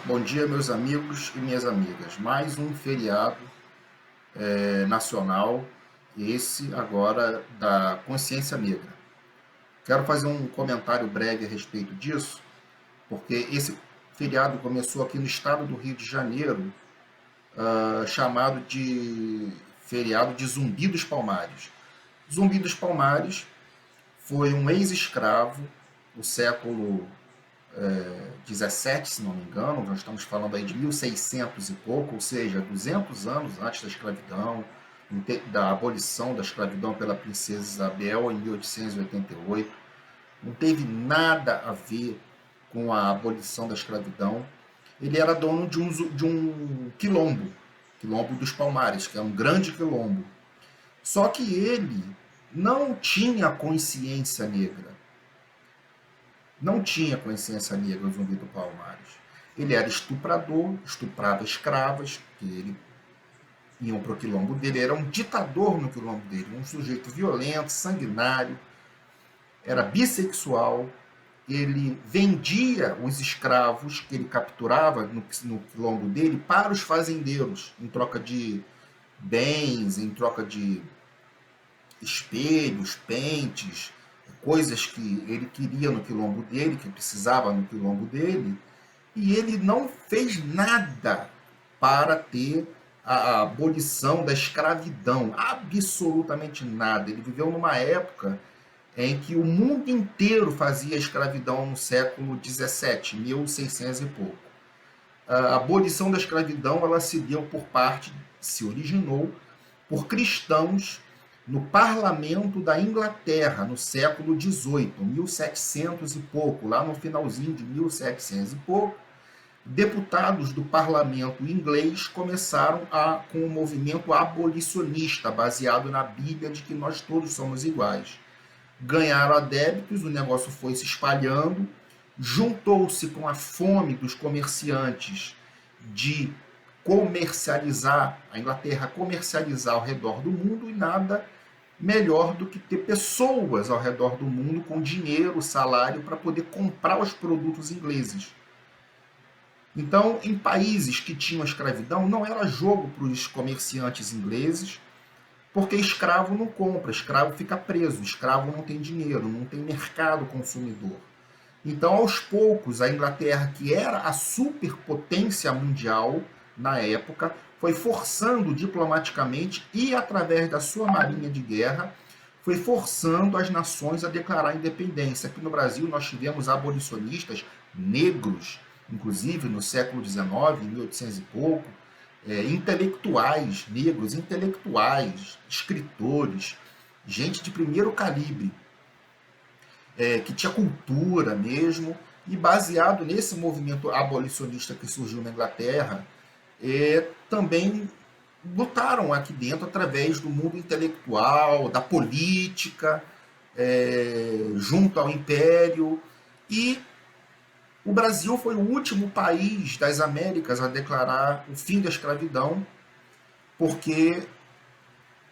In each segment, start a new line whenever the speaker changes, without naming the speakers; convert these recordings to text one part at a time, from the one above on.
Bom dia, meus amigos e minhas amigas. Mais um feriado nacional, esse agora da consciência negra. Quero fazer um comentário breve a respeito disso, porque esse feriado começou aqui no estado do Rio de Janeiro, chamado de feriado de Zumbi dos Palmares. Zumbi dos Palmares foi um ex-escravo do século 17, se não me engano, nós estamos falando aí de 1600 e pouco, ou seja, 200 anos antes da escravidão, da abolição da escravidão pela princesa Isabel em 1888. Não teve nada a ver com a abolição da escravidão. Ele era dono de um quilombo, Quilombo dos Palmares, que é um grande quilombo. Só que ele não tinha consciência negra. Não tinha consciência negra o Zumbi do Palmares. Ele era estuprador, estuprava escravas, que ele iam para o quilombo dele, era um ditador no quilombo dele, um sujeito violento, sanguinário, era bissexual, ele vendia os escravos que ele capturava no quilombo dele para os fazendeiros, em troca de bens, em troca de espelhos, pentes, coisas que ele queria no quilombo dele, que precisava no quilombo dele, e ele não fez nada para ter a abolição da escravidão, absolutamente nada. Ele viveu numa época em que o mundo inteiro fazia escravidão no século 17, 1600 e pouco. A abolição da escravidão ela se originou por cristãos no parlamento da Inglaterra, no século XVIII, 1700 e pouco, lá no finalzinho de 1700 e pouco, deputados do parlamento inglês começaram com um movimento abolicionista, baseado na Bíblia de que nós todos somos iguais. Ganharam adeptos, o negócio foi se espalhando, juntou-se com a fome dos comerciantes de comercializar, a Inglaterra comercializar ao redor do mundo, e nada melhor do que ter pessoas ao redor do mundo com dinheiro, salário, para poder comprar os produtos ingleses. Então, em países que tinham escravidão, não era jogo para os comerciantes ingleses, porque escravo não compra, escravo fica preso, escravo não tem dinheiro, não tem mercado consumidor. Então, aos poucos, a Inglaterra, que era a superpotência mundial na época, foi forçando diplomaticamente e através da sua marinha de guerra, foi forçando as nações a declarar independência. Aqui no Brasil nós tivemos abolicionistas negros, inclusive no século XIX, em 1800 e pouco, intelectuais negros, intelectuais, escritores, gente de primeiro calibre, que tinha cultura mesmo, e baseado nesse movimento abolicionista que surgiu na Inglaterra, também lutaram aqui dentro através do mundo intelectual, da política, junto ao Império. E o Brasil foi o último país das Américas a declarar o fim da escravidão, porque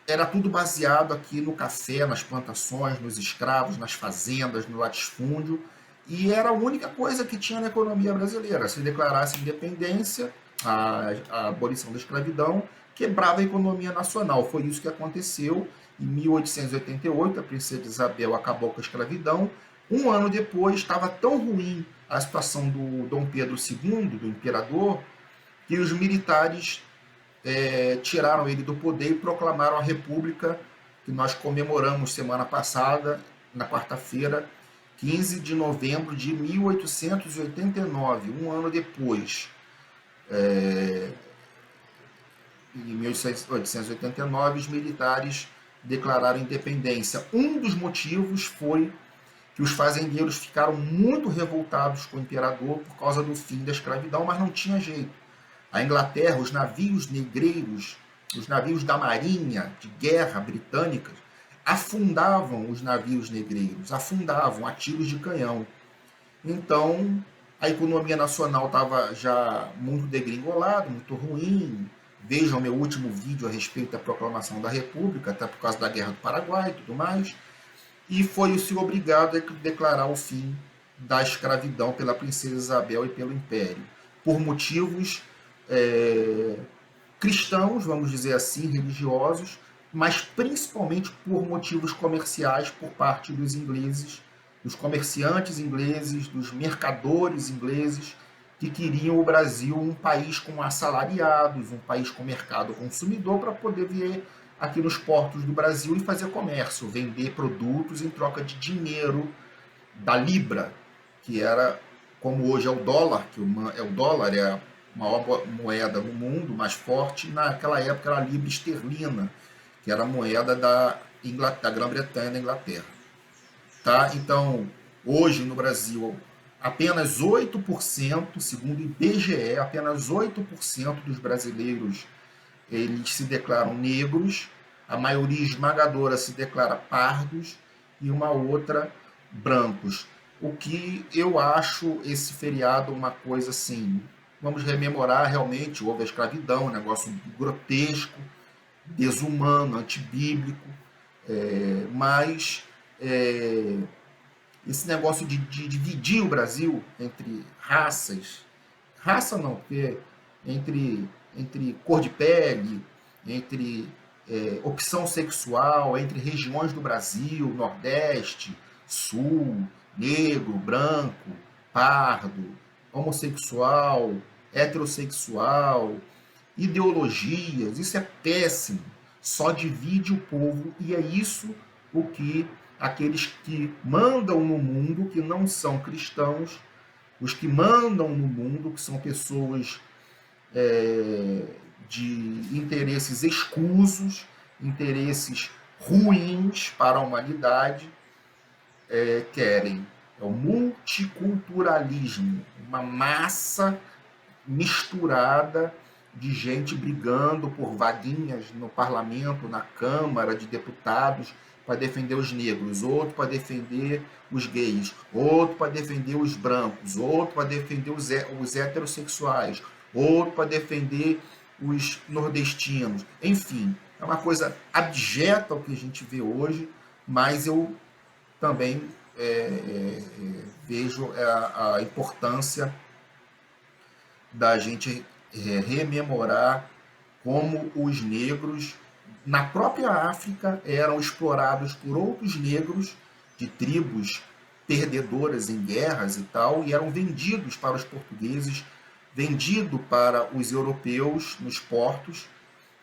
era tudo baseado aqui no café, nas plantações, nos escravos, nas fazendas, no latifúndio, e era a única coisa que tinha na economia brasileira. Se declarasse independência, a abolição da escravidão, quebrava a economia nacional. Foi isso que aconteceu em 1888, a princesa Isabel acabou com a escravidão. Um ano depois, estava tão ruim a situação do Dom Pedro II, do imperador, que os militares tiraram ele do poder e proclamaram a República, que nós comemoramos semana passada, na quarta-feira, 15 de novembro de 1889, um ano depois. Em 1889, os militares declararam independência. Um dos motivos foi que os fazendeiros ficaram muito revoltados com o imperador por causa do fim da escravidão, mas não tinha jeito. A Inglaterra, os navios negreiros, os navios da marinha de guerra britânicas, afundavam os navios negreiros, afundavam a tiros de canhão. Então, a economia nacional estava já muito degringolada, muito ruim. Vejam meu último vídeo a respeito da proclamação da República, até por causa da Guerra do Paraguai e tudo mais. E foi-se obrigado a declarar o fim da escravidão pela princesa Isabel e pelo Império. por motivos cristãos, vamos dizer assim, religiosos, mas principalmente por motivos comerciais por parte dos ingleses, dos comerciantes ingleses, dos mercadores ingleses, que queriam o Brasil um país com assalariados, um país com mercado consumidor, para poder vir aqui nos portos do Brasil e fazer comércio, vender produtos em troca de dinheiro da libra, que era, como hoje é o dólar, é a maior moeda no mundo, mais forte. Naquela época era a libra esterlina, que era a moeda da Grã-Bretanha, da Inglaterra. Tá? Então, hoje no Brasil, apenas 8%, segundo o IBGE, apenas 8% dos brasileiros eles se declaram negros, a maioria esmagadora se declara pardos e uma outra brancos. O que eu acho esse feriado uma coisa assim, vamos rememorar, realmente houve a escravidão, um negócio grotesco, desumano, antibíblico, mas esse negócio de dividir o Brasil entre raças, raça não, porque entre cor de pele, entre opção sexual, entre regiões do Brasil, Nordeste, Sul, negro, branco, pardo, homossexual, heterossexual, ideologias, isso é péssimo, só divide o povo, e é isso o que aqueles que mandam no mundo, que não são cristãos, os que mandam no mundo, que são pessoas de interesses escusos, interesses ruins para a humanidade, querem. É o multiculturalismo, uma massa misturada de gente brigando por vaguinhas no parlamento, na Câmara de Deputados, para defender os negros, outro para defender os gays, outro para defender os brancos, outro para defender os heterossexuais, outro para defender os nordestinos. Enfim, é uma coisa abjeta o que a gente vê hoje, mas eu também vejo a importância da gente rememorar como os negros na própria África eram explorados por outros negros de tribos perdedoras em guerras e tal, e eram vendidos para os portugueses, vendido para os europeus nos portos,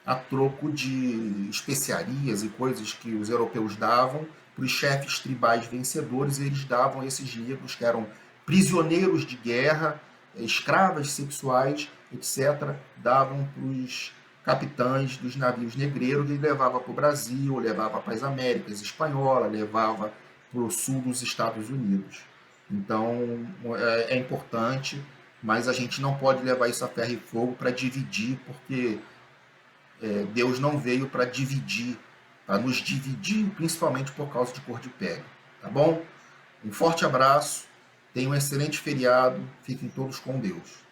a troco de especiarias e coisas que os europeus davam para os chefes tribais vencedores. Eles davam a esses negros que eram prisioneiros de guerra, escravas sexuais, etc., davam para os capitães dos navios negreiros e levava para o Brasil, levava para as Américas espanholas, levava para o sul dos Estados Unidos. Então, é importante, mas a gente não pode levar isso a ferro e fogo para dividir, porque Deus não veio para dividir, para nos dividir, principalmente por causa de cor de pele. Tá bom? Um forte abraço, tenham um excelente feriado, fiquem todos com Deus.